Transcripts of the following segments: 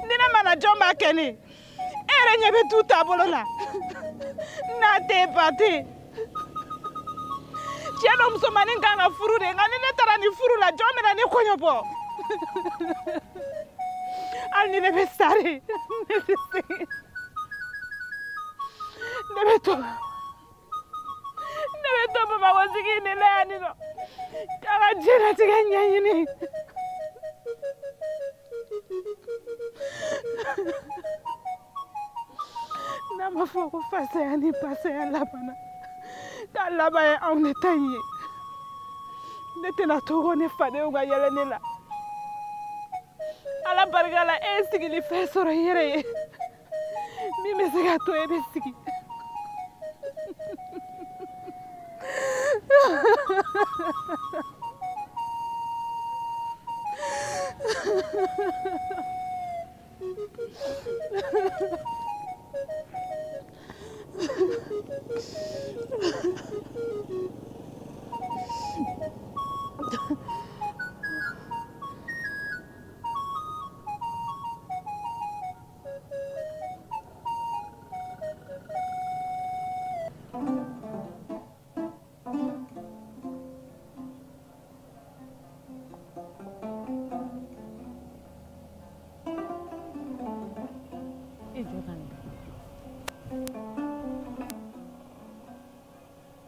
Nina mana jomba keni ere nyebe tuta bolola na te pate cheno msomani nganga furu de ngani netara ni furu la jombe na ni konyo bo al ni nebe sare nebe to baba wazigi ni le ani no kala jera tiganya yini Nama foko fase ani pase labana. Ta laba e on etaye. Nete na togo ne fade uga yele nela. Ala bargala e sigili fesoro yere. Mi mesega to e besigi.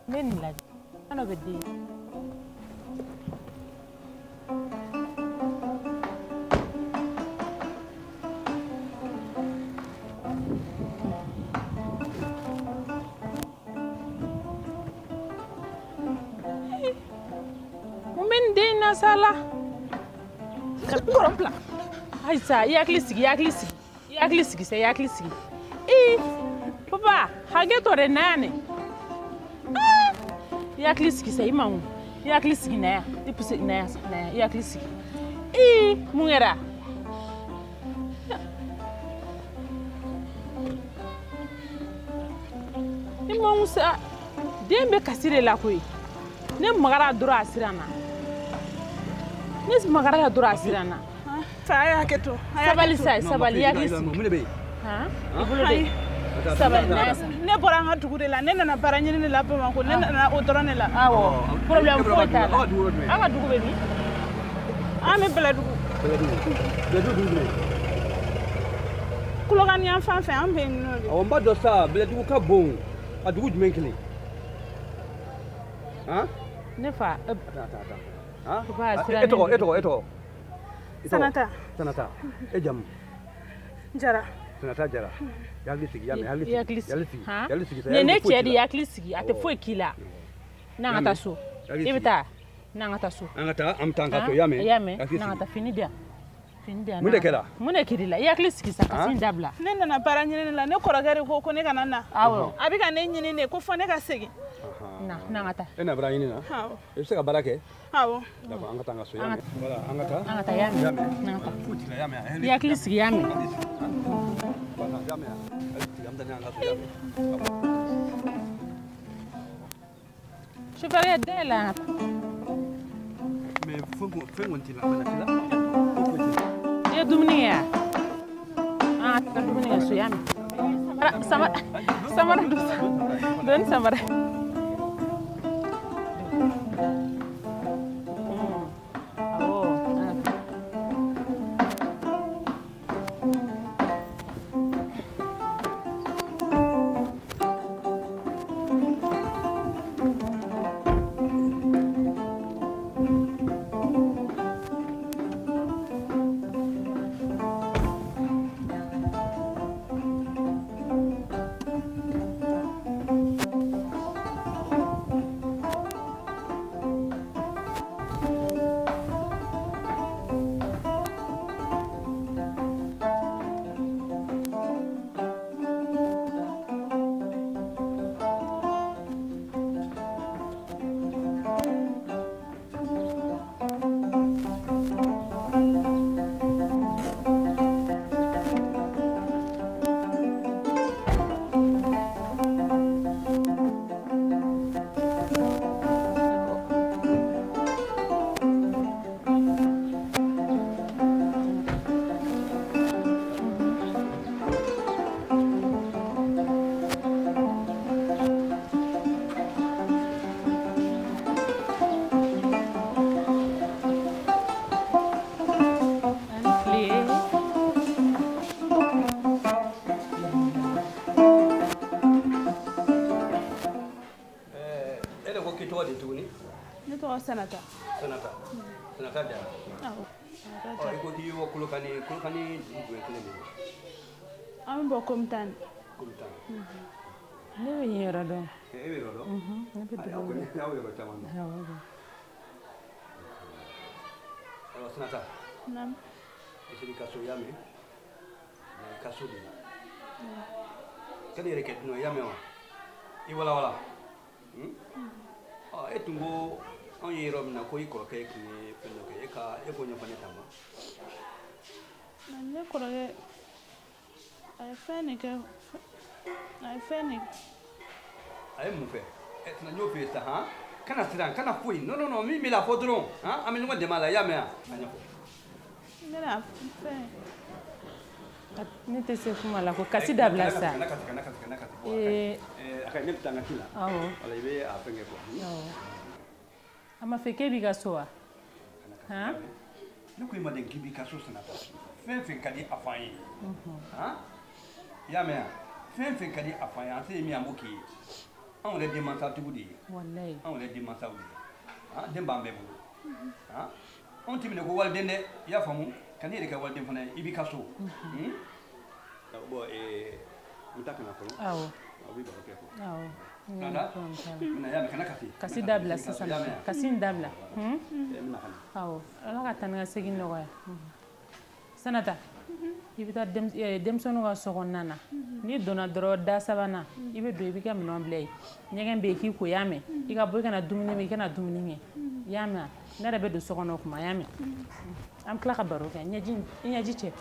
Neni lagi, ano bedi? Mumin dina salah. Koromla. Aisa, yaklisigi. Papa, hageto renane. Yaklisigi say mamu. Yaklisigi na. Ipuse na yaklisigi. Mungera. Imamu sa dembe kasire la koy. Ne magara dura asirana. Nis magara dura asirana. Saya keto. Sabali yaklisigi. Ha? Ibulude. Sabali nasa. Ne boranga tugude la nena na baranyini ne la pema ko nena na odorone la. Awo. Problem ko ta. Anga dugu be ni. Ame bela dugu. Dugu. Kulogan yan fan fe ambe no. Awon ba do sa bela dugu ka bon. Adugu jumenkele. Ha? Ne fa. Ha? Ba sira. Eto. Sanata. Ejam. Jara. Sanata jara. Yaklisigi. Ha? Ne chedi yaklisigi ate fo kila. Na ngata so. Ibita. Na ngata so. Angata amtanga to yame. Na ngata finidia. Mune kirila yaklisigi saka sin dabla. Nenda na paranyine la ne koragari ko ne kanana. Awo. Abika ne nyine ne ko fo ne ka segi. Na ngata. Ena branyine na. Awo. Ese ka barake. Awo. Dako angata ngaso yame. Wala Angata yame. Nangata. Futila yame. Yaklisigi yame. Chevalier dela. Me fungo ntila bana kila. Ya dumnia. Dumnia so yame. Samara don samara. Senata. Senata dia. Oh, ikut dia kulukani Am bo komtan. Kumtan. Ne be yera do. Ebe do. Ne be do. Ya wo taman. Ya wo. Oh, Senata. Nam. Ese kaso yame. Kaso di. Kani reket no yame wa. Iwala. Ah, etungo on yero na ko ikoro ke ki peno ke ka e ko nyofa netama na ne ko re ay fene ay mu fe et na nyofe ta ha kana tiran kana fui no mi la fodron ha ami ngo de mala ya me anya ko mera fe ni te se fuma la ko kasi da blasa akay nem tanga kila wala ibe a penge ko ama feke bi gasoa ha ne ko imaden ki bi kaso Senata fen kadi afan ha ya me fen kadi afan ase mi amoki an le demanta tugudi wallahi an le demanta wudi ha dem bambe bu ha on timine ko walde ne ya famu kani de ka walde fana ibi kaso bo mutaka na ko awo abi ba ko awo nada na ya kana kasi dabla sasa kasi dabla awo ala ka tan ga segin no ya Senata ibita demsono ga sogon nana ni dona dro da sabana ibe do ibi ka minon blay nyegen be ki ko yame iga boy kana dumuni me kana dumuni me yame na da be do sogono kuma yame am kla ka baro ka nyaji che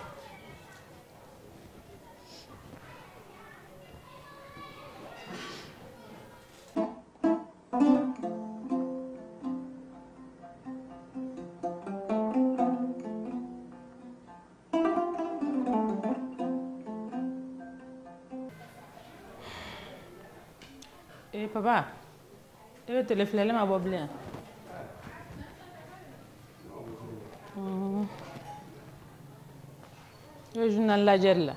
Papa, tu veux te le flairer ma boble? Le journal La Gère là.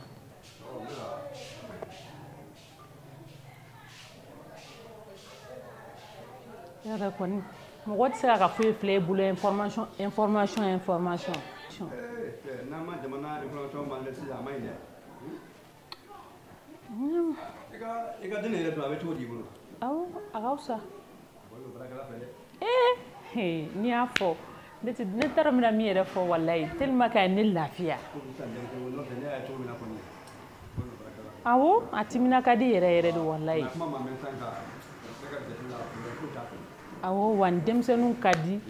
Il y a quoi? Moi, tu sais à quoi flairer boule information. Nama demana information mal laisser la main. Ega dene le doit être au niveau. Awo, agausa. Ni afo. Ne tara mina mi yɛrɛ fɔ wallahi tellement que ne lafiya. Awo, a timina ka di yɛrɛ de wallahi. Awo, wa denmisɛnninw ka di.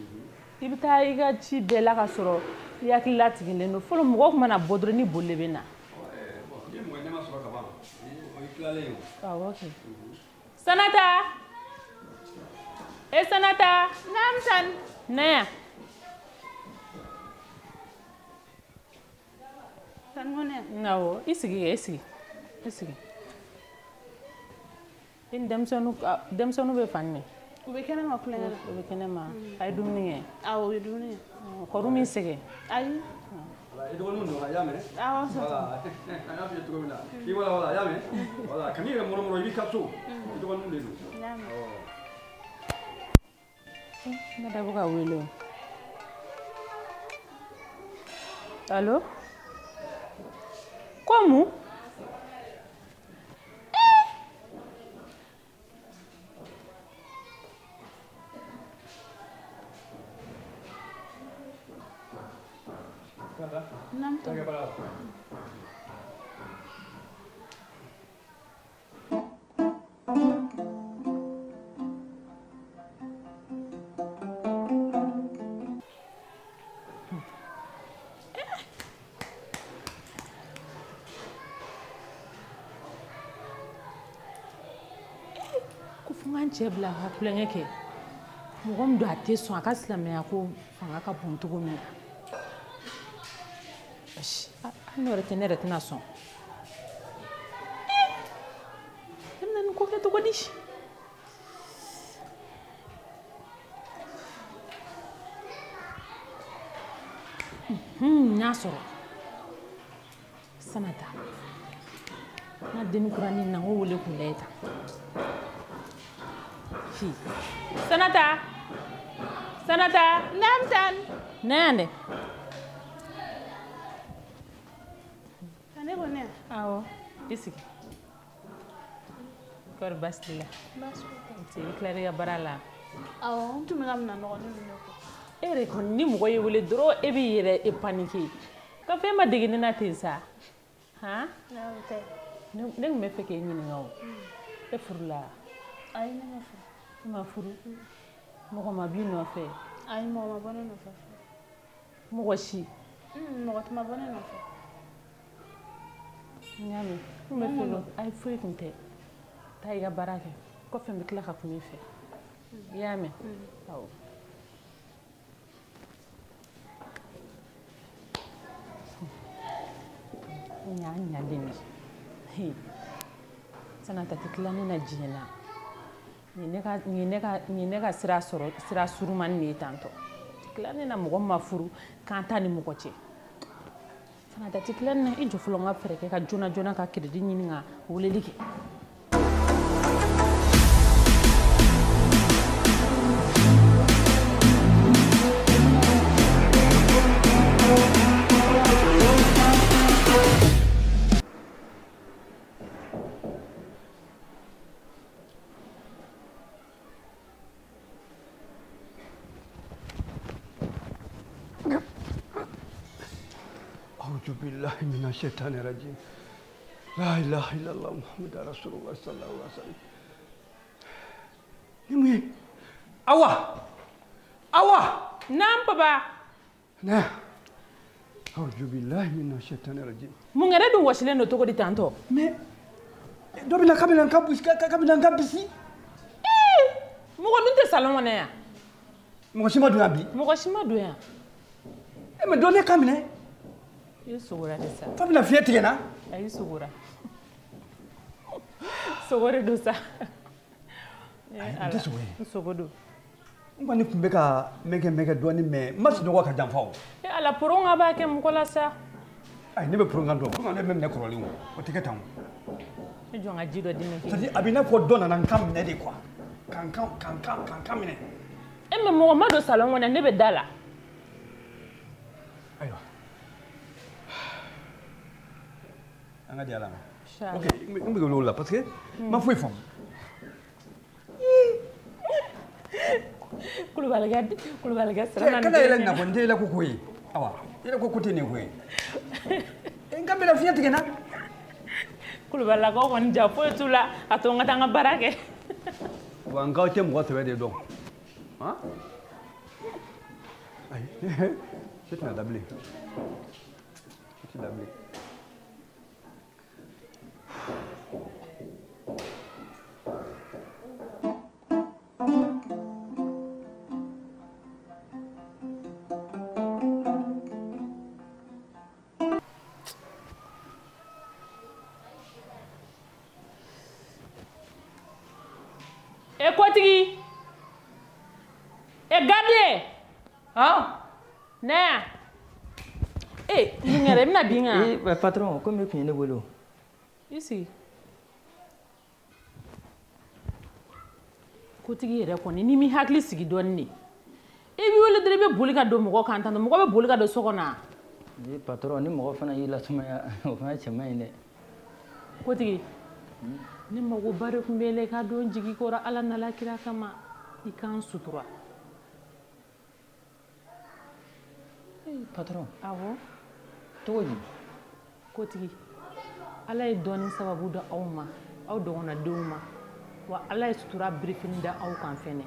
I bɛ taa i ka ci bɛɛ la ka sɔrɔ i hakili latigilen don. Fɔlɔ mɔgɔw tun mana bɔ dɔrɔn ni boli de bɛ na. Awo, ok. Senata! Senata! Naam san. Naya. San ngone. Nawo, isigi. In dem sonu be fanne. U be kɛnɛ ma kulonkɛ la. U be kɛnɛ ma. Ay dumuni kɛ. Awɔ, u ye dumuni kɛ. Kɔru min sɛgɛ. Ayi. I dɔgɔninw don, a y'a mɛn. Awɔ, Voilà, an y'a f'i ye cogo min na. I voilà, a y'a mɛn. Voilà, kan'i yɛrɛ mɔrɔmɔrɔ, i b'i ka so. I dɔgɔninw de don. N y'a mɛn. Ne da bɛ ka wele o. Allo? Como? Não, tô. Kufungan cɛ bila ka kulonkɛ kɛ. Mɔgɔ min don a tɛ sɔn a ka silamɛya ko fanga ka bon cogo min na. Hali yɛrɛ tɛ ne yɛrɛ tɛna sɔn. E bɛna nin ko kɛ cogo di? N y'a sɔrɔ. Sanata. N ka dennikuranin na n ko wele k'u lajɛ tan. Sanata. Sanata. Namtan. Ne yan dɛ. Ne ko ne. Awɔ. I sigi. Kɔri baasi t'i la? Baasi tɛ. I tilara i ka baara la? Awɔ, n tun bɛ ka minɛnɔgɔnin minɛ ko. E yɛrɛ kɔni ni mɔgɔ y'i wele dɔrɔn e b'i yɛrɛ paniquer. Ka fɛn ma dege ne na ten sa. Han? Awɔ, tɛ. Ne tun bɛ fɛ k'e ɲininka o. E furula? Ayi, ne ma furu. E ma furu? Mɔgɔ ma b'i nɔfɛ? Ayi, mɔgɔ ma bɔ ne nɔfɛ. Mɔgɔ si? Mɔgɔ tɛ ma bɔ ne nɔfɛ. N y'a mɛn. N bɛ fɛ ayi foyi tun tɛ. Taa i ka baara kɛ. Kɔfɛ n bɛ tila ka kuma i fɛ. I y'a mɛn? Awɔ. N y'a ɲalen de. Sanata tɛ tila ne na diɲɛ na. Nin ye ne ka sira surumani de ye tantɔ. Tila ne na mɔgɔ ma furu k'an ta ni mɔgɔ cɛ. Sanata tɛ tila ne na i jɔ fɔlɔ n ka fɛɛrɛ kɛ ka joona joona ka crédit ɲini ka weleli kɛ. أعوذ بالله من الشيطان الرجيم لا إله إلا الله محمد رسول الله صلى الله عليه وسلم يمي أوا نعم بابا نعم أعوذ بالله من الشيطان الرجيم mun yɛrɛ dun wasilen don cogo di tantɔ? mais dɔ bɛna kabini n ka bisi mɔgɔ dun tɛ salon kɔnɔ yan. mɔgɔ si ma don yan bi mɔgɔ si ma don yan. mais dɔ ne ka minɛ i sogora de sa. fa bɛna fiɲɛ tigɛ n na a y'i sogora. sogo de don sa. n tɛ sogo ye. n sogo don. n kɔni tun bɛ ka mɛnkɛ dɔɔnin mais n ma sunɔgɔ ka janfa o. ala poron ka b'a kɛ mɔgɔ la sa. ayi ne bɛ poron dɔn poron ne bɛ minɛ kɔrɔlen o tɛ kɛ tan o. ne jɔn ka ji dɔ di ne kɛ. c'est à dire a bɛ i n'a fɔ dɔ nana n kan minɛ de quoi k'an kan minɛ. e mɛ mɔgɔ ma don salon kɔnɔ ne bɛ da la. ayiwa an ka di ala ma. ok n bɛ wele o la parce que n ma foyi faamu. Kulubalikɛ siran kana yɛlɛ nin na kɔni n tɛ yɛlɛ ko ko ye awa yɛlɛ ko tɛ nin ko ye n ka bɛna fiɲɛ tigɛ n na. Kulubalilakaw kɔni ja foyi t'u la a to n ka taa n ka baara kɛ. wa nkaw tɛ mɔgɔ sɛbɛ de dɔn han ayi se tɛna da bilen se tɛ da bilen. E kotigi. E gardien. Ah? Ne. Eh, ngere mina binga. Eh, patron, comme tu es né Ici. Kotigi yɛrɛ kɔni ni mi hakili sigi dɔɔni ne. E bi wele dɔrɔn i bɛ boli ka don mɔgɔ kan tan mɔgɔ bɛ boli ka don so kɔnɔ. Eh, patron, ni mɔgɔ fana y'i lasumaya, o fana cɛ man ɲi dɛ. Kotigi. Ni mago ba de tun bɛ la i ka don jigi kɔrɔ Ala n'Ala kira kama i k'an sutura. Eh, patron. Awɔ. Cogo di? Kotigi. Ala ye dɔɔni sababu da aw ma, aw dɔgɔnɔdenw ma. Wa Ala ye sutura birifini da aw kan fɛnɛ.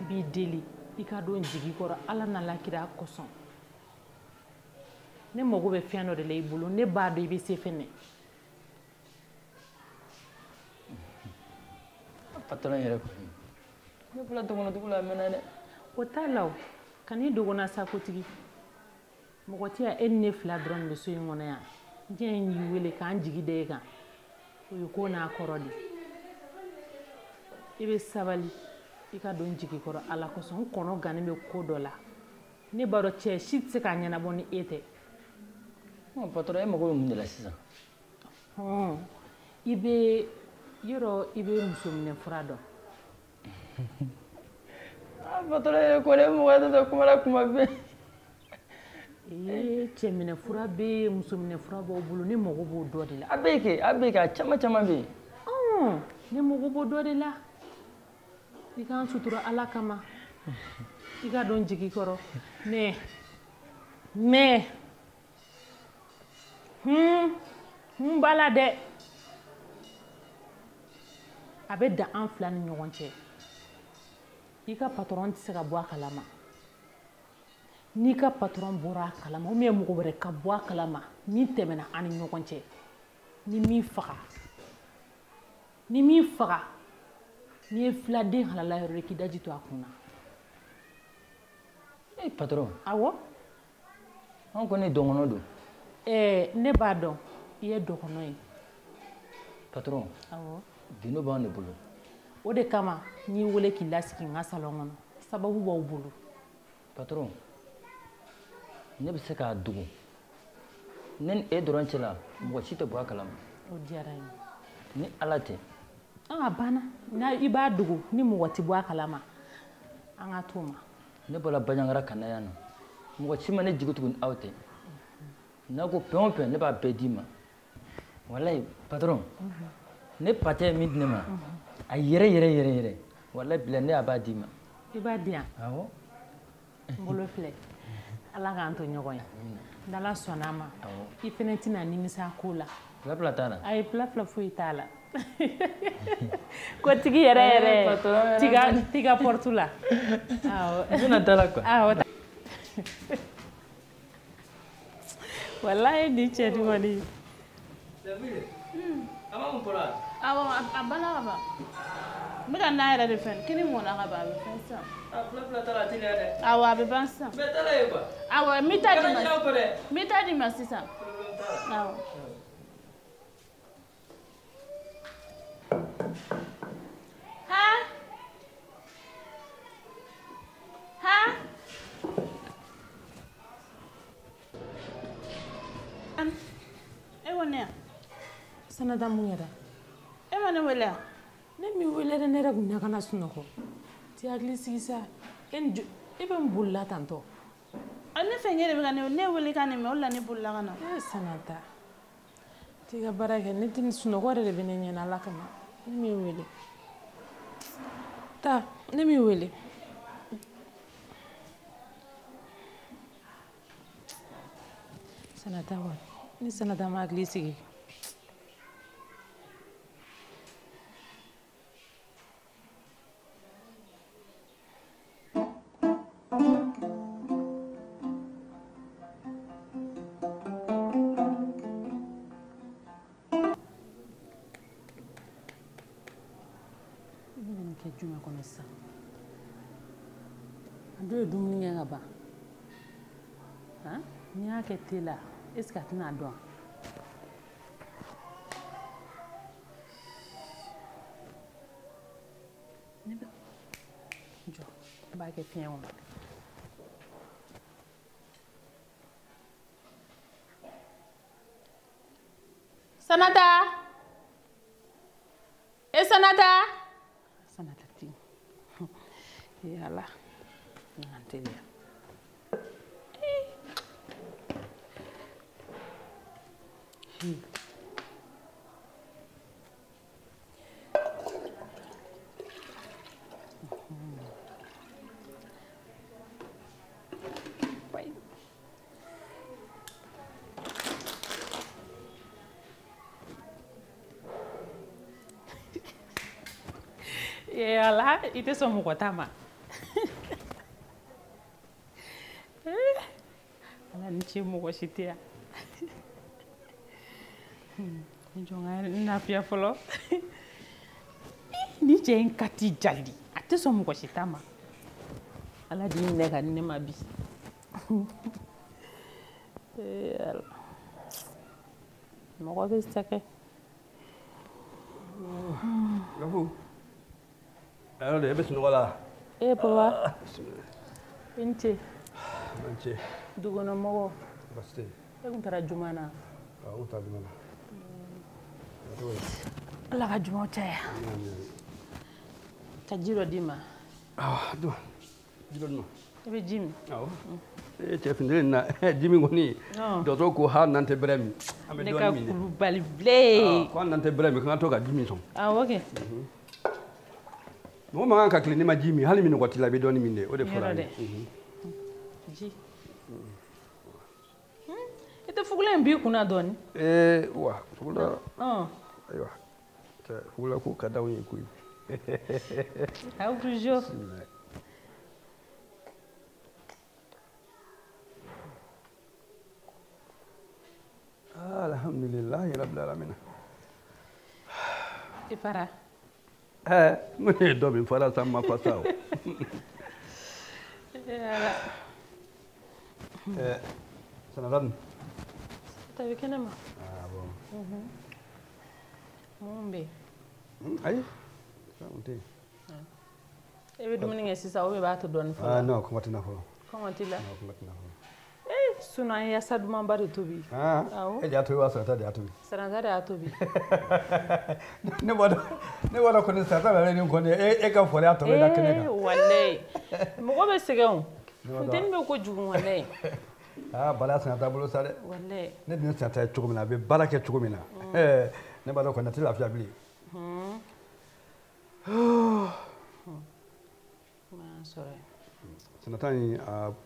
I b'i deli i ka don jigi kɔrɔ Ala n'Ala kira kosɔn. Ne mago bɛ fɛn dɔ de la i bolo ne b'a dɔn i bɛ se fɛnɛ. Patron yɛrɛ ko. Ne bɔra dɔgɔnɔdugu la mɛnna dɛ. O t'a la o. Kan'i dɔgɔna sa Kotigi. Mɔgɔ tɛ yan e ni ne fila dɔrɔn de bɛ so in kɔnɔ yan. Diɲɛ in y'i wele k'an jigi da e kan. O ye ko n'a kɔrɔ de. I bɛ sabali i ka don jigi kɔrɔ Ala kosɔn n kɔnɔ gannen bɛ ko dɔ la. Ne b'a dɔn cɛ si tɛ se k'a ɲɛnabɔ ni e tɛ. Patron, e mago bɛ mun de la sisan? I bɛ yɔrɔ i bɛ muso minɛ fura dɔn. Patron yɛrɛ ko ne mɔgɔ tɛ kuma la kuma bɛɛ. Cɛ minɛ fura bɛ yen muso minɛ fura b'aw bolo ne mago b'o dɔ de la. A bɛ kɛ a caman caman bɛ yen. Ne mago b'o dɔ de la. I k'an sutura Ala kama. I ka don jigi kɔrɔ. Mais b'a la dɛ. A bɛ dan an fila ni ɲɔgɔn cɛ. I ka patron tɛ se ka bɔ a kalama. N'i ka patron bɔra a kalama ou bien mɔgɔ wɛrɛ ka bɔ a kalama min tɛmɛna an ni ɲɔgɔn cɛ. Ni min faga n'i ye filaden halala yɔrɔ k'i daji to a kunna. Eh, patron. Awɔ. An kɔni dɔgɔnɔ don. Ne b'a dɔn i ye dɔgɔnɔ ye. Patron. Awɔ. Bino b'an de bolo. O de kama n y'i wele k'i lasigi n ka salon kɔnɔ. Sababu b'aw bolo. Patron. Ne bɛ se k'a dogo. Ne ni e dɔrɔn cɛ la mɔgɔ si tɛ bɔ a kalama. O diyara n ye. Ni Ala tɛ. A banna. I b'a dogo ni mɔgɔ tɛ bɔ a kalama. An ka t'o ma. Ne bɔra Baɲangara ka na yan nɔ. Mɔgɔ si ma ne jigi tugu ni aw tɛ. N'a ko fɛn o fɛn ne b'a bɛɛ d'i ma. Walayi patron. Ne patɛ ye min di ne ma. A yɛrɛ. Walayi bila ne a b'a d'i ma. I b'a di yan. Awɔ. N bolo filɛ. Ala k'an to ɲɔgɔn ye. N'Ala sɔnn'a ma. I fɛnɛ tɛna nimisa ko la. Fila t'a la. Ayi fila foyi t'a la. Kotigi yɛrɛ t'i ka porte la. Awɔ. I bɛna taa la quoi. Awɔ. Walayi ni cɛ ni kɔni. A ma mun fɔra? Awɔ, a banna ka ban. N bɛ ka na yɛrɛ de fɛn. Kini mɔna ka ban a bɛ fɛn sisan. Fila t'a la a teliya dɛ. Awɔ, a bɛ ban sisan. Bɛɛ t'a la ye quoi. Awɔ, n bɛ taa di ma sisan. Awɔ. E ko ne? Sanata mun kɛra? E ma ne wele? Ne m'i wele dɛ, ne yɛrɛ tun bɛna ka na sunɔgɔ. T'i hakili sigi sa. E bɛ n bolila tantɔ. Ne fɛn kɛ de bɛ ka ne wele ka ne mɛn o de la ne bolila ka na. Sanata. T'i ka baara kɛ, ne tɛ sunɔgɔ yɛrɛ de bɛ ne ɲɛna Ala kama. Ne m'i wele. Taa, ne m'i wele. Sanata wa, ni Sanata ma hakili sigi. Jumɛn kɔnɔ sisan a dɔw ye dumuni kɛ ka ban n'i y'a kɛ te la est-ce que a tɛna dɔn b'a kɛ fiɲɛ kɔnɔ. Sanata! Sanata! Sanata ti. Yala. Nantelia. Yala, itu semua kota mah. Ala ni cemu ko sitia. Ni jonga na pia folo. Ni jen kati jaldi. Ate semua ko sitama. Ala di ne ka ne mabi. Yala. Mo ko bestake. Gafu. Alors, il y a des gens Eh, papa. Inche. Inche. Dugono mogo. Baste. E kun tara jumana. Ah, on t'a demandé. Allah ka juma caya. Ka jiro dima. Ah, do. Jiro no. E be jimi. Ah. Eh, chef na jimi ngoni. Dozo ko ha nante bremi. Ne ka Coulibaly ble. Ko nante bremi kan to ka jimi son. Ah, okay. No ma ka klini ma jimi hali min ko tilabe doni min de o de fora. Ji. Ite fugula mbi kuna doni. Wa, fugula. Aywa. Ta fugula ko ka dawo ku. Au toujours. Alhamdulillah rabbil alamin. Ifara. Mune do min fara sama pasao. Sanadan. Tabi kenema. Ah bon. Mumbe. Ai. Santé. Ebe dumuni nge sisa obe ba to don fa. Ah non, comment tu n'as pas. Comment tu l'as? Non, comment tu n'as pas. Suna ya saduma bari tobi. Ah. E ja to wa sa ta ja tobi. Sanada da tobi. Ne wada ko ne sa ta la ni ko ne e ka fori ato da kene. Wallahi. Mo ko be segon. Fontaine me ko jugun wallahi. Ah, bala sa ta bolo sare. Wallahi. Ne bi sa ta chugo mina be bala ke chugo mina. Ne ba do ko na ti la fia bili. Ma sorry. Sanatani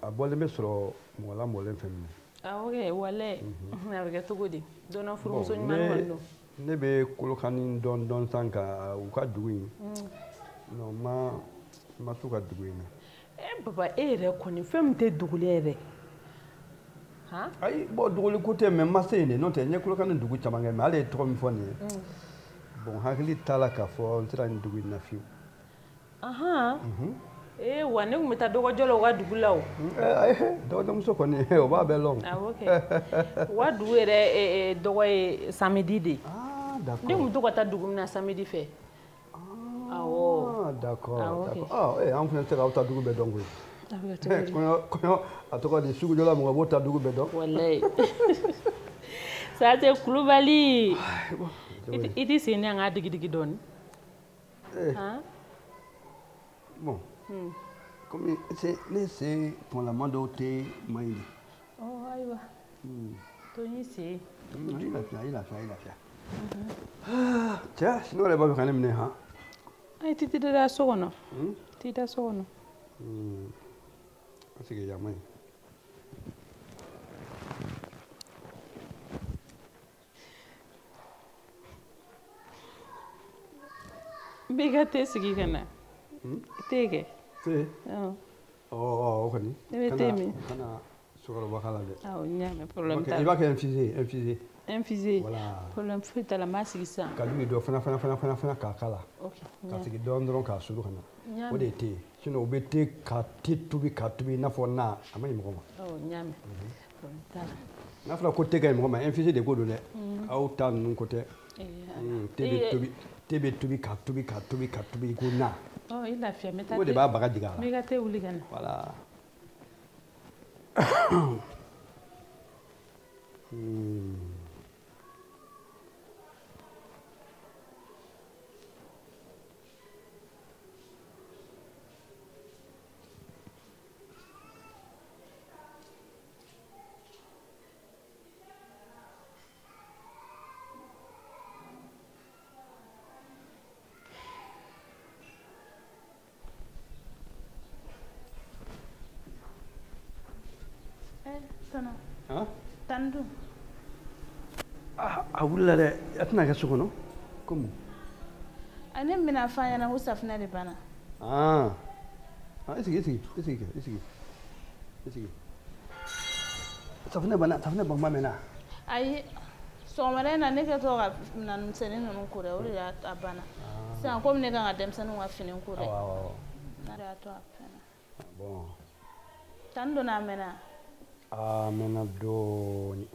a bolle me soro mo la mo le femi. Ah, okay, wallahi. Na be to godi. Dona furu so nyman wando. Ne be kolokani don sanka u ka dugu. No ma tu ka dugu ina. Papa ere ko ni fem te dugule ere. Ha? Ai bo dugule ko te me masene no te nye kolokani dugu chamanga me ale to mi foni. Bon hakili tala ka fo ntira ni dugu na fiu. Aha. Wane kumeta dogo jolo wa dugula o. Dogo muso ko ni o ba be long. Ah, okay. Wa dugu ere dogo samedi de. Ah, d'accord. Ni mu dogo ta dugu na samedi fe. Ah, d'accord. Ah, en fait c'est auta dugu be dongo. Ko atoko di sugu jola mo bota dugu be do. Wallahi. Ça c'est Coulibaly. It is in nga digi don. Hein? Bon. Comme c'est pour la mandoté maïli. Oh, aïwa. Tony c'est. Il a fait. Tiens, sinon elle va me calmer hein. Ai titi da sono. Tita sono. C'est que jamais. Biga te sigi kana. Tege. Te. Oh, okani. Kana sukaro bakala de. Ah, nyame problème ta. Il va que infusé. Voilà. Problème fait la masse ça. Kadu do fana kakala. OK. Ka sigi don ka sulu kana. O de te. Sino obete ka tubi na fona amai mo. Oh, nyame. Problème ta. Na fala ko tega mo ma infusé de godo le. Au tan nun côté. Tebe tubi ka tubi guna. Oh, il a fait. O de b'a baga jigin a la. Mais ka tɛ wuli ka na. Voilà. Tana. Hein? Tandu. A wulila dɛ a tɛna kɛ so kɔnɔ komi Ani mina fa ɲɛna ko safinɛ de banna. I sigi safinɛ banna safinɛ ban kuma mɛnna Ayi sɔgɔmada in na ne kɛtɔ ka minɛnmisɛnnin ninnu ko dɛ o de y'a banna. Sisan komi ne kan ka denmisɛnninw ka fini ko dɛ. Ne de y'a to a fɛnna. Bon. Tan donna a mɛnna. Mɛnna dɔɔni.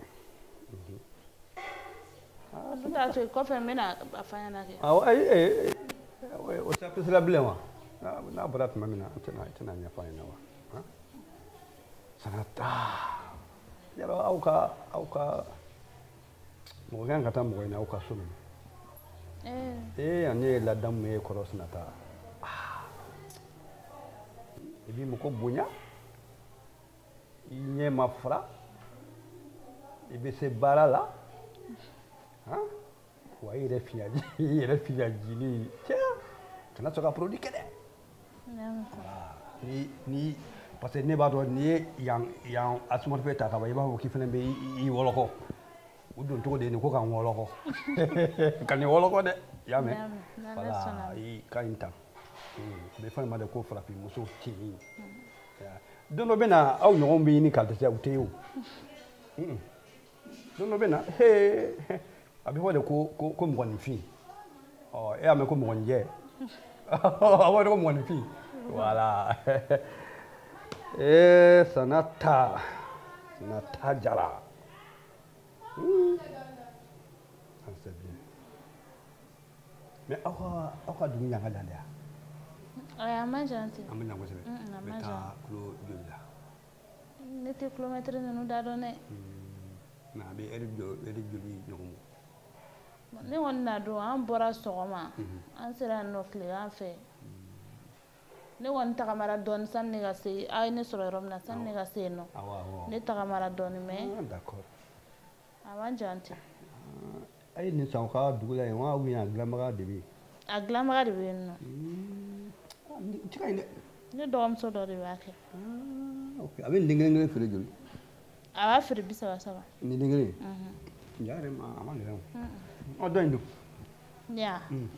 N'o tɛ a to yen kɔfɛ n bɛna a fɔ a ɲɛna kɛ. O tɛ pisila bilen wa n'a bɔra tuma min na an tɛna ɲɛfɔ a ɲɛna wa Sanata yarɔ aw ka mɔgɔ kan ka taa mɔgɔ ɲini aw ka so minɛ yan ne ye ladamu ye kɔrɔ Sanata i b'i mɔgɔ bonya i ɲɛ ma fara i bɛ se baara la wa i yɛrɛ fiyajini kana sɔn ka produit kɛ dɛ ni parce que ne b'a dɔn n'i ye yan Asumani fɛ ta ka ban i b'a fɔ k'i fana bɛ i wɔlɔkɔ o don cogo de ye nin ko k'an wɔlɔkɔ ka nin wɔlɔkɔ dɛ i y'a mɛn voilà i ka ɲi tan a bɛ fɔ nin ma de ko farafinmuso tin don dɔ bɛ na aw ɲɔgɔnw bɛ ɲini ka dɛsɛ u tɛ ye o don dɔ bɛ na a bɛ fɔ de ko mɔgɔninfin e y'a mɛn ko mɔgɔninjɛ a b'a fɔ ko mɔgɔninfin voilà Sanata Jara c'est bien mais aw ka dugu ɲanga dan dɛ a ma jan ten an bɛ ɲan kosɛbɛ n bɛ taa kulo joli la ne tɛ kilomɛtiri ninnu da dɔn dɛ mais a bɛ heure joli ɲɔgɔn bɔ ne kɔni na don an bɔra sɔgɔma an sera yen nɔ tilegan fɛ ne kɔni tagamara dɔɔni sani ne ka se aw ye ne sɔrɔ yɔrɔ min na sani ne ka se yen nɔ ne tagamara dɔɔni mais a ma jan ten a ye nin san aw ka dugu la yen wa ou bien a dilanbaga de bɛ yen a dilanbaga de bɛ yen nɔ n tɛ ka ɲi dɛ ne dɔgɔmuso dɔ de b'a kɛ a bɛ nin den kelen feere joli a b'a feere 30-30 nin den kelen ja yɛrɛ a ma gɛlɛn o dɔ in dun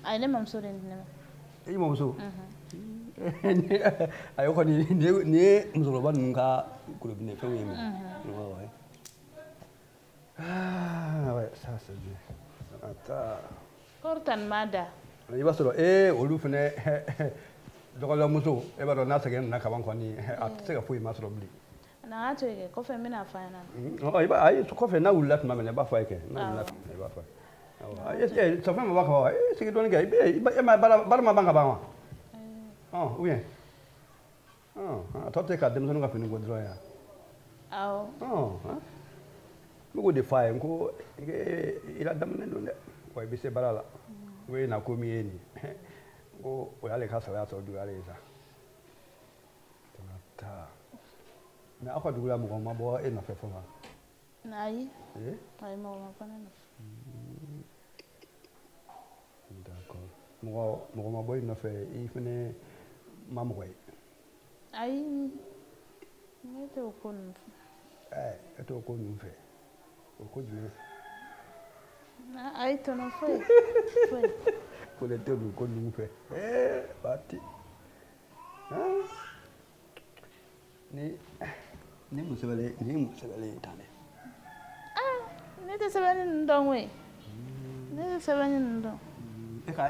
a ye ne mamuso de di ne ma e mamuso a ye kɔni nin ye musokɔrɔba ninnu ka kolobinɛfɛnw ye mɛ ça c'est bien kɔrɔ ta nin m'a da i b'a sɔrɔ olu fana dɔgɔlamuso e b'a dɔn n'a sɛgɛn nana kaban kɔni a tɛ se ka foyi ma sɔrɔ bilen n'a to yen kɛ kɔfɛ n bɛna f'a ɲɛna ayi kɔfɛ n'a wulila tuma min na i b'a fɔ a ye kɛ n'a wulila tuma min na i b'a fɔ a ye safin ma b'a fɔ wa sigi dɔɔni kɛ e ma baara ma ban ka ban wa ou bien a tɔ tɛ ka denmisɛnninw ka fini ko dɔrɔn yan awɔ ne k'o de f'a ye n ko i la daminɛ don dɛ wa i bɛ se baara la o ye na ko min ye nin n ko o y'ale ka sara sɔrɔ duguyale ye sa mais aw ka dugu la mɔgɔ ma bɔ e nɔfɛ fɔlɔ wa ayi mɔgɔ ma bɔ ne nɔfɛ d'accord mɔgɔ ma bɔ i nɔfɛ i fɛnɛ ma mɔgɔ ye ayi ne tɛ o ko ninnu fɛ e t'o ko ninnu fɛ o ko jumɛn ayi tɔnɔ foyi ko ne tɛ nin ko ninnu fɛ baati ni muso sɛbɛnlen tan dɛ ne tɛ sɛbɛnni ninnu dɔn koyi ne tɛ sɛbɛnni ninnu dɔn e ka a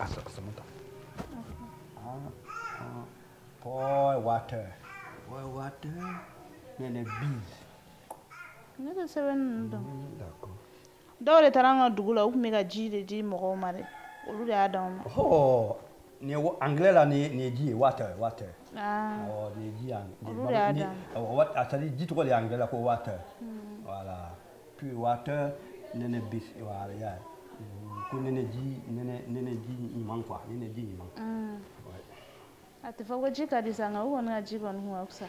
sɛbɛn ta boy water nene bees ne tɛ sɛbɛnni ninnu dɔn d'accord dɔw de taara an ka dugu la u tun bɛ ka ji de di mɔgɔw ma dɛ olu de y'a d'anw ma ni anglais la ni ji water Ah. oh ni ji ni what atali ji to le anglais la ko water voilà puis water nene bis voilà ya ko nene ji imam quoi nene ji imam ati fogo jika di sanga uko na jiko nhuwa kusa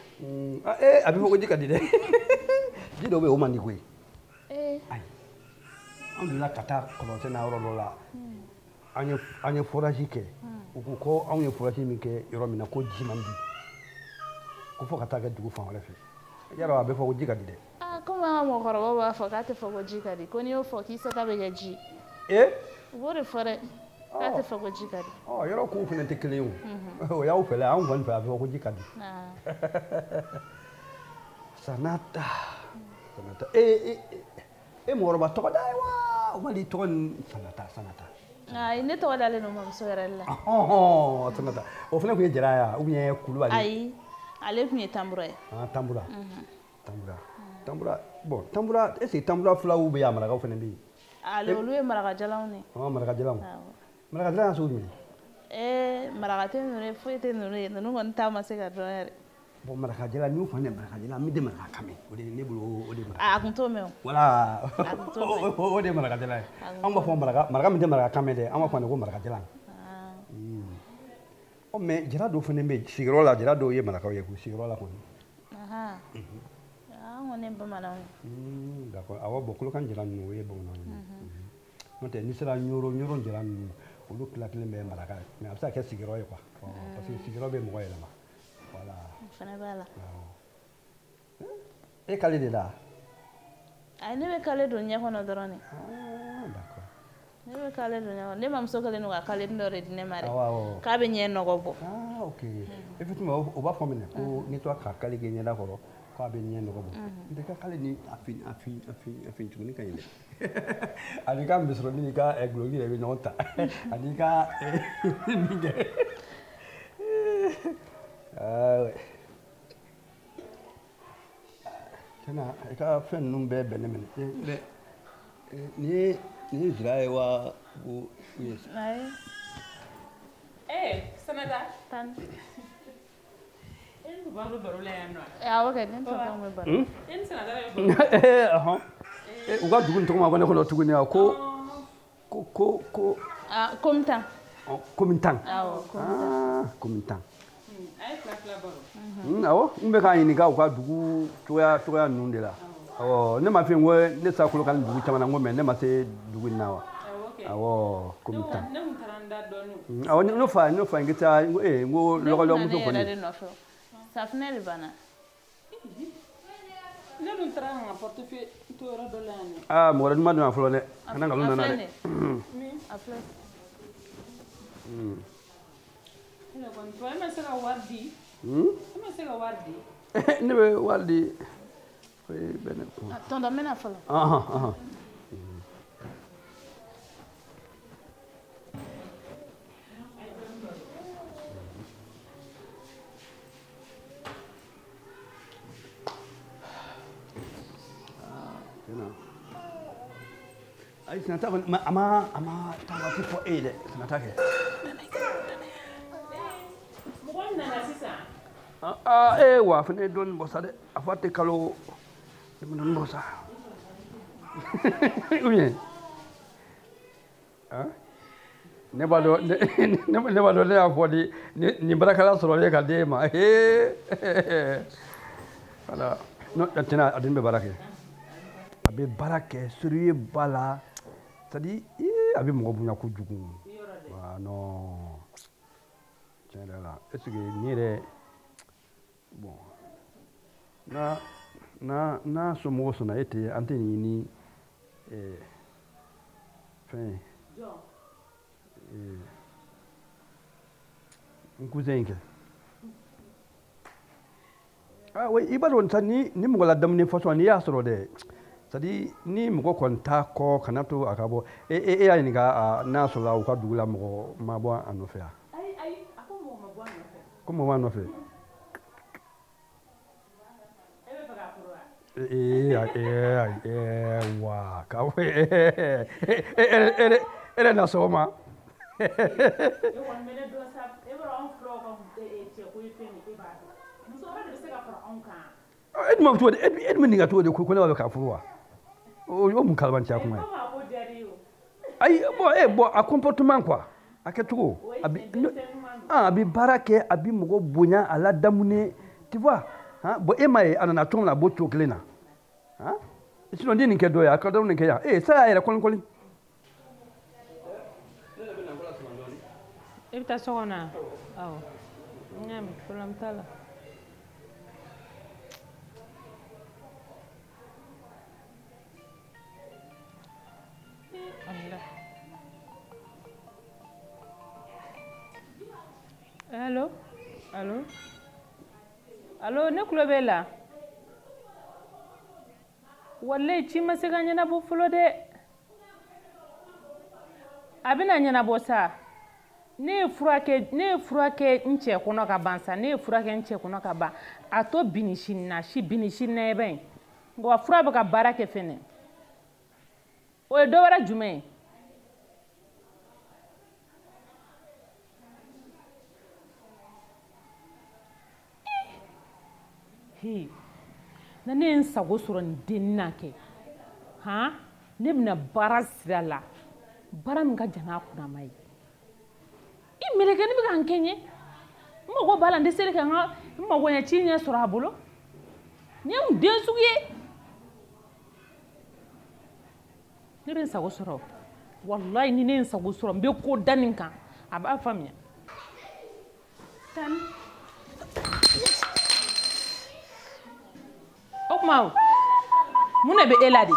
abi fogo jika di de ji do be o mani kwe ai on de la kata commencer na ro la anya forage ke uko ko anya forage mi ke yoro mi na ko ji mandi ko fo kata ga dugu fa wala fe yaro abi fogo jika di de kuma mo korobo ba fo ka te fogo jika di ko ni o fo ki sa ka be ga ji wore fore ka te fogo jika di yaro ko fina te kele o ya o fele an wan fa fogo jika di sanata mo roba to dai wa wali to sanata ne to dale no mam so yarella sanata o fina ko jira ya ou bien Coulibaly ai ale ku ni tambura tambura bon tambura est-ce que tambura fula ou be ya mara ka fina bi ale olu e mara ka jalaw ni mara ka jalaw so mi mara ka te no re fo te no re no ngon ta ma se ka do yare bon mara ka jalaw ni fana mara ka jalaw mi de mara ka kame o de ne bulu o de mara kun to me voilà o de mara ka jalaw an ba fo mara mi de mara ka kame de an ba fo ne ko mara ka jalaw o mais jira do fana be sigiro la jira do ye mara ka ye ku sigiro la ko on est pas mal. D'accord. Awa bokolo kan jira no ye bon na. Non te ni sera nyoro jira no o lu kla kle me maraka. Mais absa ke sigiro ye quoi. Parce que sigiro be mo ye la ma. Voilà. Fana bala. E kale de la. Ai ne be kale do nya kono dorone. D'accord. Ne be kale do nya. Ne mam so kale no kale ndore di ne mare. Ka be nye no go bo. OK. Effectivement o ba fomene ko ni to ka kale ge nya da koro. Ko be nye no go bo. Ndeka kale ni afin tuguni kan ile. Ani ka mbisro ni ka eglogi le be nyota. Ani ka ninge. Ouais. Tena ka fen num be benemene. Ni Israël wa bu yes. Sanada. Tan. Baru le no. Awa nen to mo baru. Sanada yo. Uga dugun to ma bane ko tuguni ko Komintan. Komintan. Komintan. Ai kla baru. Awo umbe ka yini ga uga dugu toya nunde la. Ne ma fi ngo ne sa kulo kan dugu chamana ngo men ne ma se dugu nawa. Awo komintan. Ne mutaranda donu. Awo no fa ngita ngo lo muso ko ni. Safnel bana. Ne dun tara nga portefeuille to ro do lani. Mo ran ma do aflo ne. Ana ngalu na ne. Aflo. Ne kon to ma se ga wardi. Ma se ga wardi. Ne be wardi. Bene. Tonda mena falo. Ai sanata ama tawa tipo ele sanata ke. Mo na sisa. Wa fane don bosa de afate kalo don bosa. Oui. Ne ba do ne afodi ni barakala soro le kade ma. Voilà. No tena adin be barake. Abe barake suriye bala. C'est-à-dire abi mo bunya ko jugu. Non. Tiens là. Est-ce que ni re bon. Na so mo so na ete anteni ni fin. Un cousin que. Oui, il va donc ni mo la dame ni façon ni asro de. C'est-à-dire ni mo konta ko kanato akabo ya ni ga na so la ka dugula mo ma bo anofe a. Ai ako mo ma bo anofe. Como ma anofe? Wa ka we. Ele na so ma. Edmond to Edmond ga to de ko ne ba ka fuwa o mun kalban cha kuma ai bo a comportement quoi a ke to abi barake abi mugo bonya ala damune tu vois hein bo emaye anana ton la bo to klena hein sinon dinin ke do ya ka do ne ke ya ça ya kon kolin Ibita sogona aw ngami problem tala Allah Allô allô allô ne kulo be la wallahi ci ma se ga nyana bo fulo de abina nyana bo sa ne furake nche kono ka bansa ne furake nche kono ka ba ato binishin na shi binishin na ebe ngo fura ba ka barake fene o do wara jume hi na ne nsago soro ndinna ke ha ne bina barasira la bara min ka jana kuna mai meleke ni bika nkenye moko bala ndesele kanga moko nya chinya soro abulo nyam densuye ni ben sago soro wallahi ni ne sago soro mbe ko daninka aba famia tan okma muna be eladi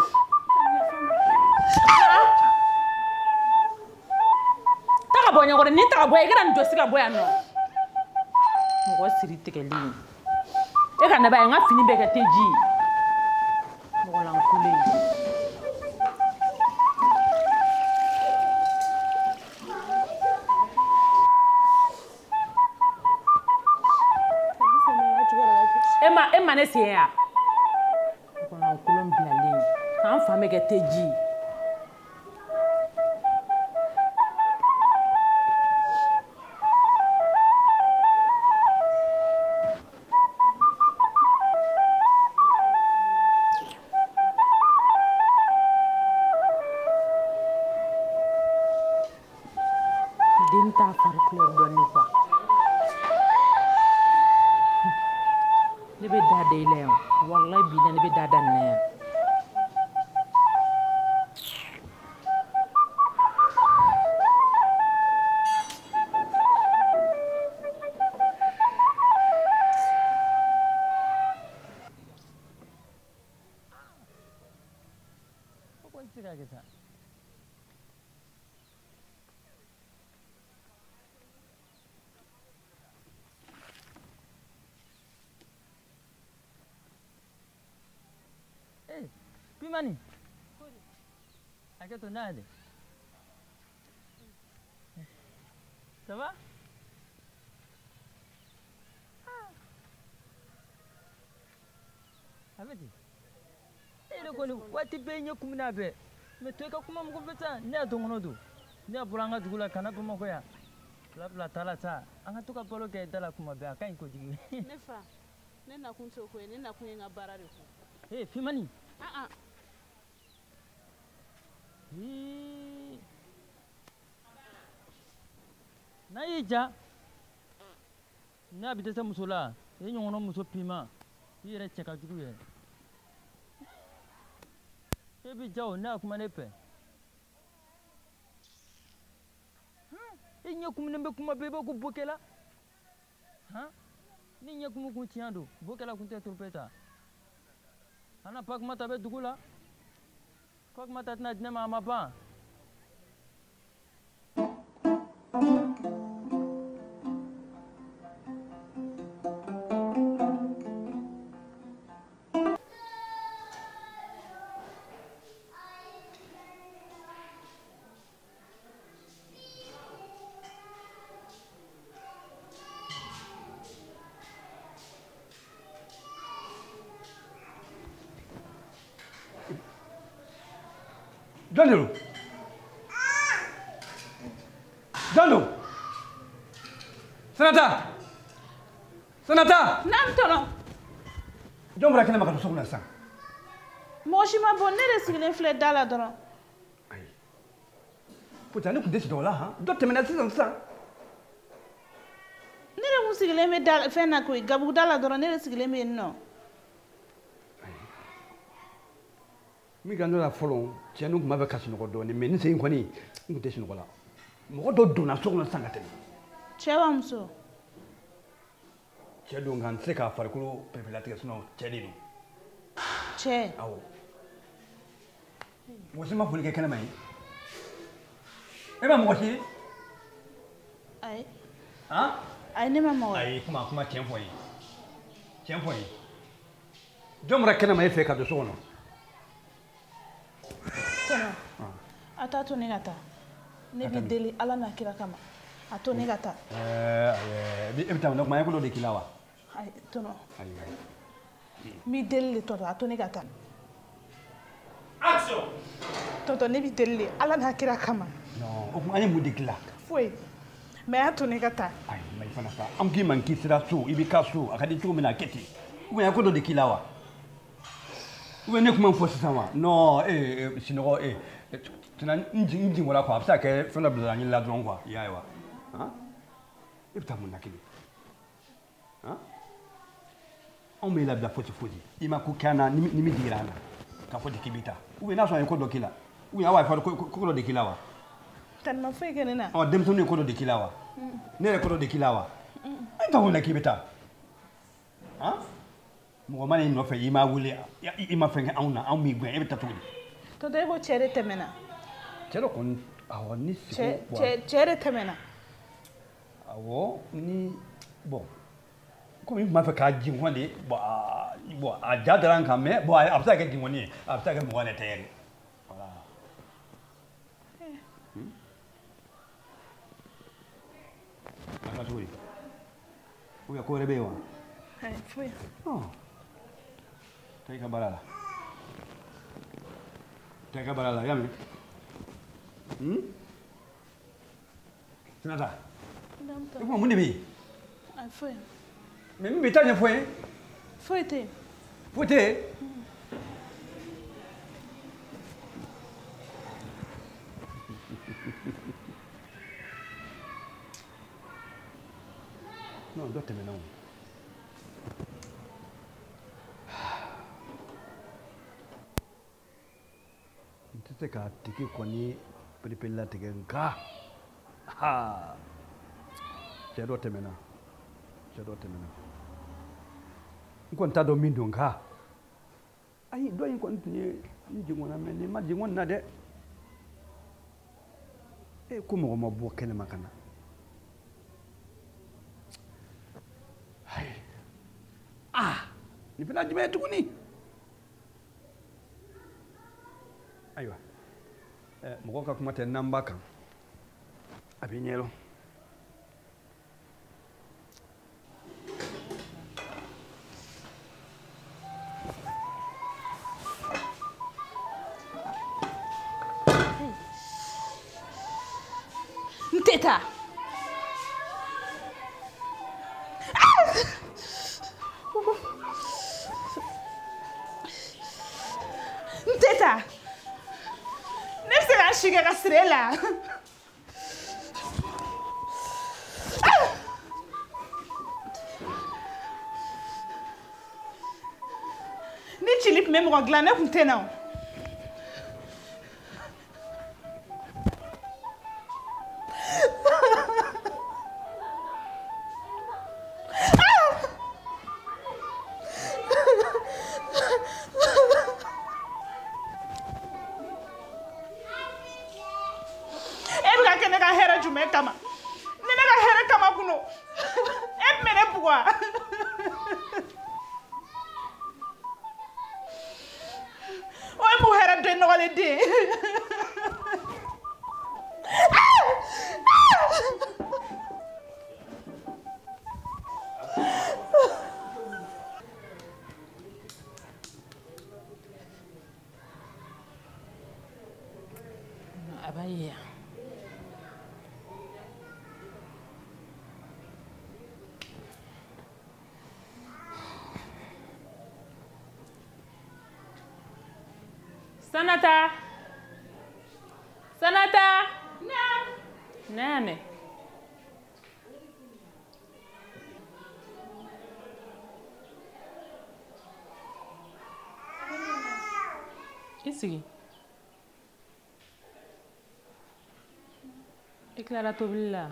bonya gore ni ta boya gara ndo siga boya no mo siri tekeli e kana ba nga fini be ka teji mo la nkule ema ne se ya ko na nkulo mblale kan fa me ka teji Pimani. Acteur nade. Ça va? Aveti. Le koni wati be nyokum na be. Me to ka kuma mko beta ne adongono do. Ne buranga dugula kana pa mako ya. La tala sa. Anga to ka bolo ke dala kuma be aka inko digi. Nefa. Ne na kunso ko ne na kuyenga barare ko. Pimani. Na ija na bitesa musola e nyongono muso pima yere cheka jugu ye ebi jaw na kuma ne pe e nyakum ne be kuma be ba ko bokela ha ni nyakum ku tiando bokela ku te trompeta ana pak mata be dugula pak mata na dina mama ba Dando. Sanata. Sanata. Nam tono. Jom bra kena makado sokuna san. Mo shi ma bon ne de sigilen filɛ da la dɔrɔn. Ayi. Puta ne kun tɛ sigi o la han. Dɔ tɛmɛna sisan sisan. Ne de kun sigilen bɛ da fɛn na koyi gabuguda la dɔrɔn ne de sigilen bɛ yen nɔ. Min kan dɔ la fɔlɔ cɛ nu kun b'a fɛ ka sunɔgɔ dɔɔni mais ni sen kɔni n kun tɛ sunɔgɔ la. Mɔgɔ dɔ donna so kɔnɔ sisan ka tɛmɛ. Cɛ wa muso? Cɛ don kan se k'a farikolo pɛrɛpɛrɛlatigɛ sinon cɛ de don. Cɛ. Awɔ. Mɔgɔ si ma foli kɛ kɛnɛma ye. E ma mɔgɔ si? Ayi. Han? Ayi ne ma mɔgɔ. Ayi kuma tiɲɛ fɔ n ye. Tiɲɛ fɔ n ye. Jɔn bɔra kɛnɛma e fɛ ka don so kɔnɔ? Tɔnɔ. A t'a to ne ka taa. Ne b'i deli Ala n'a kira kama. A to ne ka taa. E bɛ taa ne kuma e ko dɔ de k'i la wa? Ayi tɔnɔ. Ayi. N b'i deli de tɔtɔ a to ne ka taa. Action. Tɔtɔ ne b'i deli de Ala n'a kira kama. Non o kuma an ye mun de k'i la? Foyi. Mais a to ne ka taa. Ayi ma i fana sa an k'i man k'i sera so i bɛ ka so a ka di cogo min na a kɛ ten. Ou bien a ko dɔ de k'i la wa? Ou bien ne kuma fɔ sisan wa? Non sinɔgɔ tɛna n jigin quoi a bɛ se ka kɛ fɛn dɔ bila n la dɔrɔn quoi i y'a ye wa? Han? E bɛ taa mun na kelen? Han? Anw b'e labila fosi fosi i ma ko kɛ an na ni min digira an na k'a fɔ de k'i bɛ taa ou bien n'a sɔrɔ an ye ko dɔ k'i la ou bien aw b'a fɔ ko dɔ de k'i la wa? Tani ma foyi kɛ ne na. Ɔ denmisɛnninw ye ko dɔ de k'i la wa? Ne yɛrɛ ko dɔ de k'i la wa? An t'a mun na k'i bɛ taa? Han? Mɔgɔ ma n'i nɔfɛ i m'a wele i ma fɛn kɛ anw na anw m'i gɛn e bɛ taa cogo di? Tɔtɔ e ko cɛ de tɛmɛna. Cɛ dɔ kɔni awɔ ni sigi cɛ de tɛmɛna. Awɔ ni bon komi n tun b'a fɛ k'a jigin de bon a ja dara n kan mais bon a bɛ se ka kɛ jigin ye a bɛ se ka kɛ mɔgɔ yɛrɛ tɛ yɛrɛ voilà. A ka cogo di? ou bien ko wɛrɛ bɛ yen wa? Ayi foyi. Taa i ka baara la. Taa i ka baara la i y'a mɛn? Sinata. O kuma mun de bɛ yen? Ayi foyi. Mais min bɛ taa ɲɛfɔ n ye. Foyi tɛ yen. Foyi tɛ yen? Non dɔ tɛmɛna o. N tɛ se k'a tigi kɔni perepere-latigɛ nka cɛ dɔ tɛmɛna n kɔni t'a dɔn min don nka ayi dɔ in kɔni tun ye n jigɔnna mais nin ma jigɔn na dɛ ko mɔgɔ ma bɔ kɛnɛma ka na nin fana jumɛn ye tuguni ayiwa mɔgɔ ka kuma tɛ n'an b'a kan a b'i ɲɛlɔ n tɛ taa n tɛ taa ne bɛ se ka si kɛ ka siri e la ni cili tun bɛ mɔgɔ dilan ne tun tɛ na o Sanata. Sanata. Nane. Ici. Éclaire tobili la.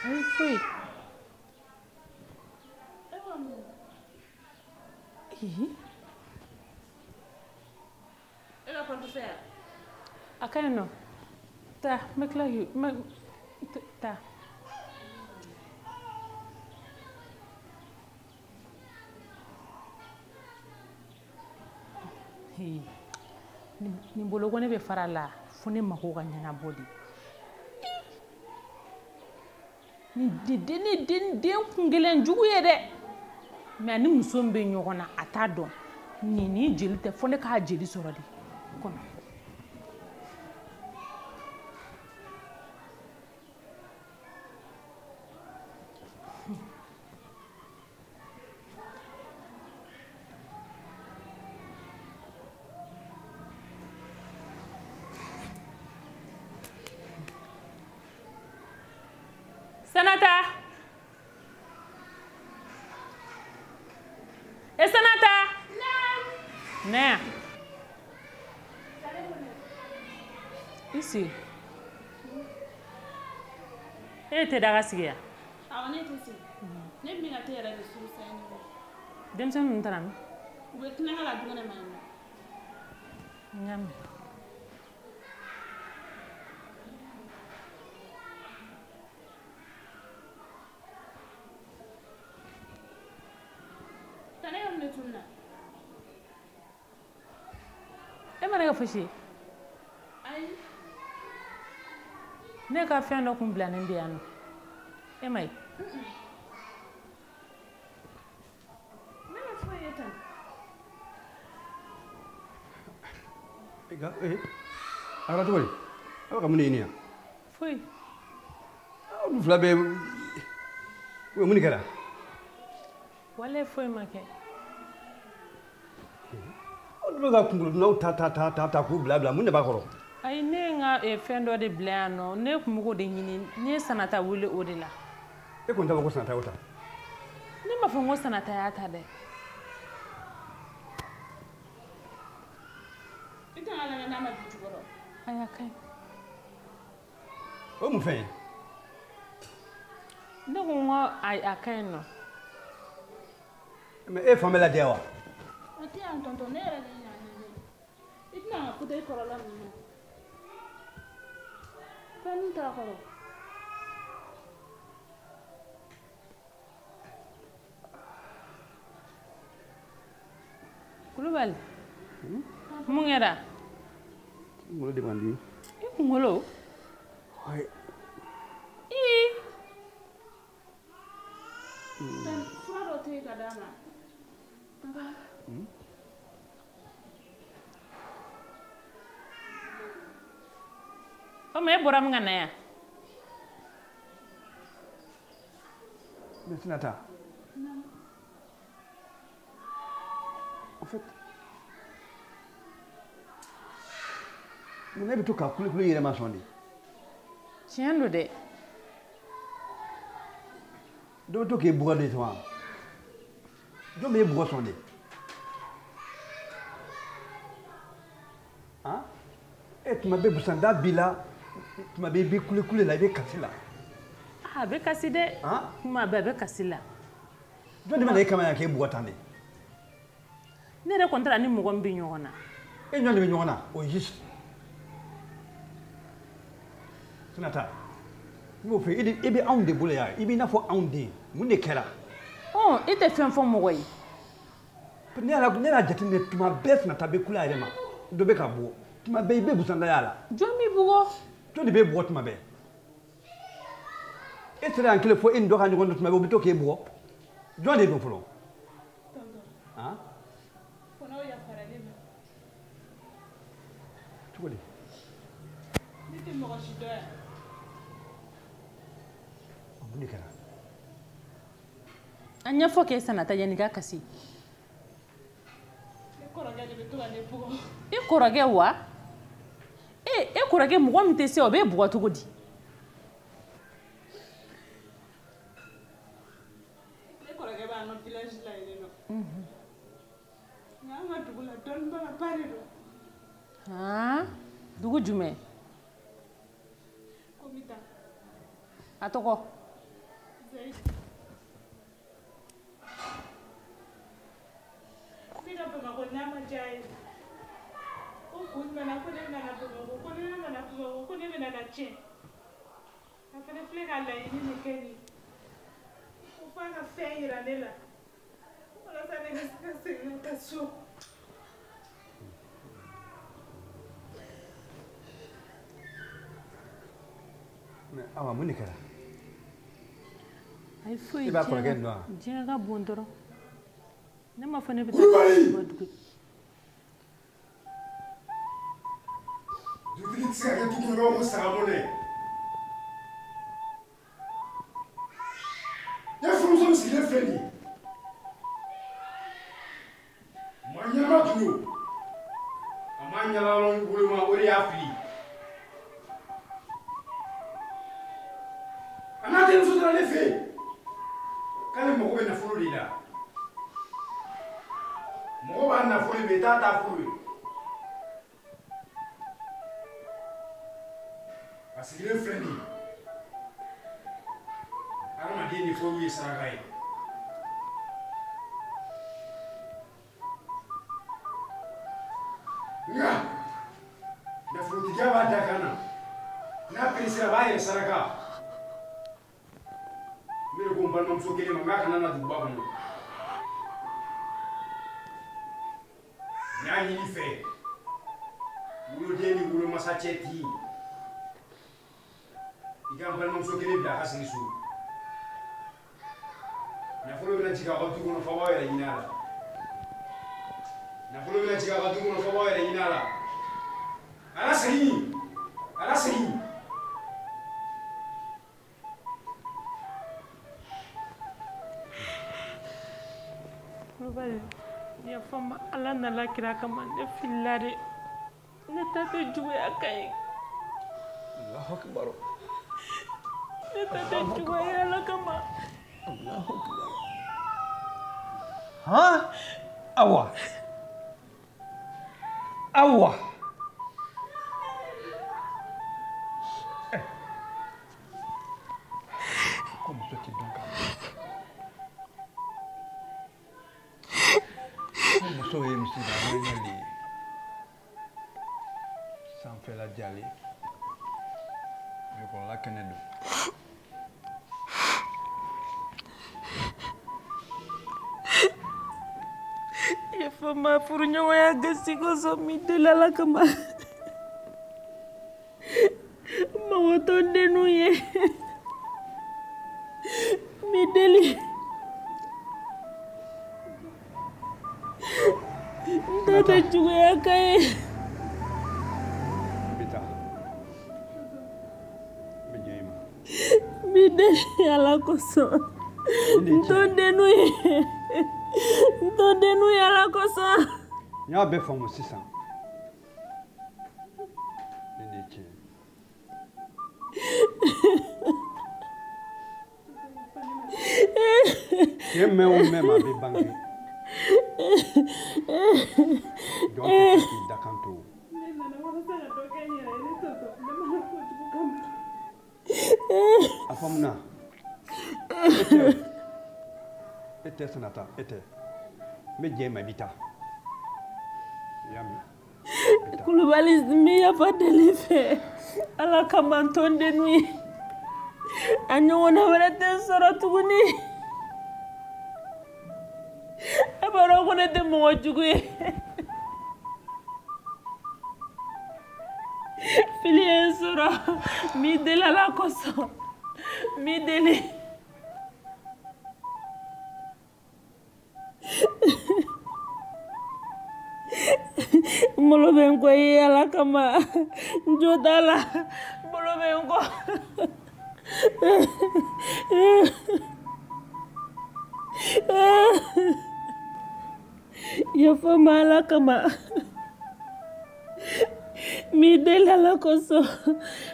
Ai foi. Ela quanto fé? Akai no. Ta, m'éclaire, ta. Ni bolo ko ne be fara la fo ne mako ka ɲana bodi ni den kungelen jugu ye dɛ mais ni muso be ɲɔgɔn na a t'a dɔn ni jeli tɛ fo ne k'a jeli sɔrɔ de kɔnɔ Sanata. Sanata. Nah. Ici. Te daga sigia. Awani tisi. Ne mi ga te yɛrɛ de suru sɛni. Denmisɛnnin ninnu taara min? U bɛ tulonkɛ la dumuni ma yen nɔ. N y'a mɛn. E ma ne ka fosi ye? Ayi. Ne ka fɛn dɔ kun bilanen bɛ yan nɔ. E ma ye? Ne ma foyi ye tan. Ara cogo di? Aw ka mun de ɲini yan? Foyi. Aw dun fila bɛɛ mun de kɛra? Walayi foyi ma kɛ. Aw dun bɛ ka kunkolo dunnaw ta k'u bila mun de b'a kɔrɔ? Ayi ne ye n ka fɛn dɔ de bila yan nɔ ne kun bɛ k'o de ɲini ne ye Sanata wele o de la. E kɔni t'a fɔ ko Sanata y'o ta? Ne m'a fɔ n ko Sanata y'a ta dɛ. I kan ka lajɛ n'a ma bi jukɔrɔ. Ayi a ka ɲi. O ye mun fɛn ye? Ne ko n ko a ka ɲi nɔ. Mais e fan bɛ ladiya wa? A tɛ yan tonton ne yɛrɛ de ye ɲa ɲini. I tɛna ka fauteuil kɔrɔla ninnu. Fɛn min t'a kɔrɔ. Kulibali. Mun kɛra? Kunkolo de man di. I kunkolo? Ayi. Fura dɔ tɛ yen ka d'a ma. O mais e bɔra min ka na yan? Mais Sanata. En fait, mun ne bɛ to ka kulikuli yɛrɛma sɔn de? Tiɲɛ don dɛ. Dɔ bɛ to k'e bugɔ de sɔn wa? Jɔn b'e bugɔ sɔn de? Han? E tuma bɛɛ busanda b'i la, tuma bɛɛ i bɛ kulikuli la, i bɛ kasi la. A bɛ kasi dɛ. Tuma bɛɛ a bɛ kasi la. Jɔn de bɛ na e kama yan k'e bugɔ tan de? Ne yɛrɛ kɔni taara ni mɔgɔ min bɛ ɲɔgɔn na. E ɲɔgɔn de bɛ ɲɔgɔn na o ye juste. Sanata, n b'o fɛ i bɛ anw de bolo yan, i bɛ i n'a fɔ anw den, mun de kɛra? E tɛ fɛn fɔ mɔgɔ ye. Ne y'a jateminɛ tuma bɛɛ Sanata bɛ kule a yɛrɛ ma, dɔ bɛ ka bɔ, tuma bɛɛ i bɛ busanda y'a la. Jɔn b'i bugɔ? Jɔn de b'e bugɔ tuma bɛɛ? E sera yan kelen fɔ e ni dɔ ka ɲɔgɔn dɔn tuma bɛɛ o bɛ to k'e bugɔ? Jɔn de don fɔlɔ? Han? Fɔlɔ yafaralen ma. Cogo di? Ne tɛ mɔgɔ si dɔn yan. Mun de kɛra? anya fo ke sanata yani ga kasi e korage wa e korage mo mi te se o be buwa to godi e korage ba no village la ile no nyama dugula don ba pare do ha dugu jume komita atoko zai Mira pema ko nyama jai o kun mena ko ne na ko ne na ko ne na na che afele flega la yini ne keni o fa na fe ira nela wala sa ne ska se na taso Ama mun kala ay foi ba ko gen no jenga bondoro ne ma fane bita Duguli tse ka duguli ro mo sa mone ya fu so si le feni manya ma dulu amanya la lo ngulu ma ori afli ana den so dra le fe kale mo ko na fulu dila mo ba na fulu be ta fulu asigire freni arma dini fulu yi saragai nga na fulu diga ba da kana na prisira ba yi saraka mere ko mban mam so kele ma kana na du ba ko Nani ni fe wulo deni wulo masacheti igam ban mom so kele bla kasini su na folo bla tiga ko tugo no fawa era inala na folo bla tiga ko tugo no fawa era inala ala sahi Bye. Ya fama ala na la kira kama ne filare ne tate juwe akai Allahu akbar ne tate juwe ala kama Allahu akbar ha awa Como peut-il donc muso ye misida wɛrɛ sanfɛla jalen ekɔlɔla kɛnɛ don ya fama furuɲɔgɔnya gasi kosɔn mi deli ala kama mɔgɔ tɔ dennu ye mi deli Tata juguya kai. Bita. Bejema. Bide ala koso. Ntonde nui ala koso. Nya be famu sisan. Bide che. Yemme o mema be bangi. Donc c'est dakanto. Afamna. Ete sanata ete. Meje mabita. Yami. Coulibaly mi ya padele fe. Ala kamanton de nuit. Anyo na werete soro tuguni. Abaro kone te mo jugue. Fili soro mi de la koso. Mi dele. Molo benko ala kama njodala. Molo benko. Yafa mala kama. Mi deli ala koso.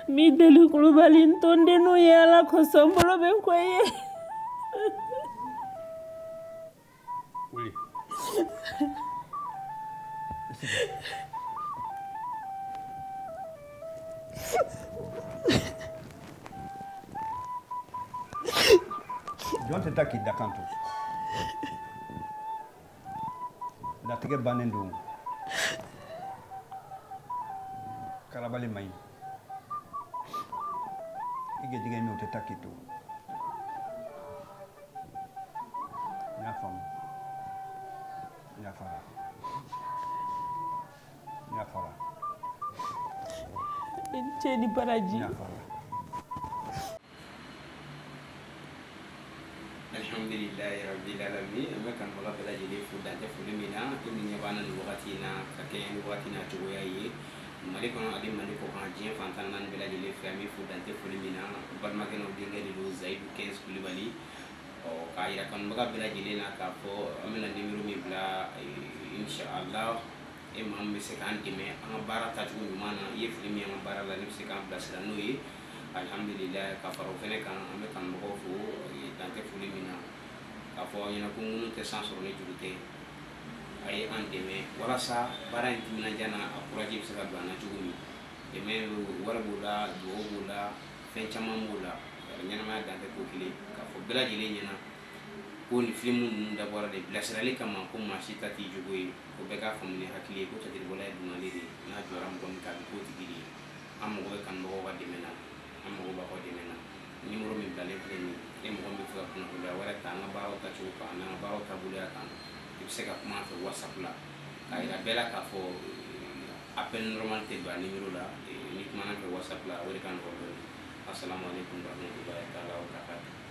Mi deli Coulibaly ntonde no ye ala koso mbolo ben koye. Wuli. Jɔn tɛ taa k'i da kan to. Latigɛ bannen don. Karabali man ɲi. I gɛrijɛgɛ min o tɛ taa k'i to. N y'a faamu. N y'a fara. N y'a fara. Cɛ ni baraji. N y'a fara. Alhamdulillahi rabbil alamin. Amma kan baga bela jeli fu dante fuli mina to ni nyabana ni wakati na kake ni wakati na cogoya ye mali kono adi mali ko kan jien fantan nan bela jeli fami fu dante fuli mina balma ke no dinga di do zaidu 15 Coulibaly o ka ira kan baga bela jeli na ka fo amena numéro mi bla inshallah e mam be se kan dime an bara ta jugu mana ye fuli mi an bara la ni se kan bla sala no ye alhamdulillah ka faro fene kan am kan mo fo dante fuli mina ka fo ina ko munu te sanso ne jurute ay andeme wala sa bara intimina jana akuraji bisa ka bana jugumi deme wala bula do bula fen chama mula nyana ma dante ko kile ka fo bela jile nyana ko ni filmu nun da bora de blasrali kama ko ma sita ti jugoy ko be ka famni hakili ko tadir bola duna ledi na joram ko ka ko tigiri am ko kan mo wa demena am ko ba ko demena numéro mi bla le ni e mo mi fuka kuna kula wala ta nga bawo ta chupa na bawo ta bulia kan ibse ka kuma fe WhatsApp la ka ira bela ka fo appel normal te ba numéro la ni kuma na fe WhatsApp la wala kan ko assalamu alaikum wa rahmatullahi wa barakatuh.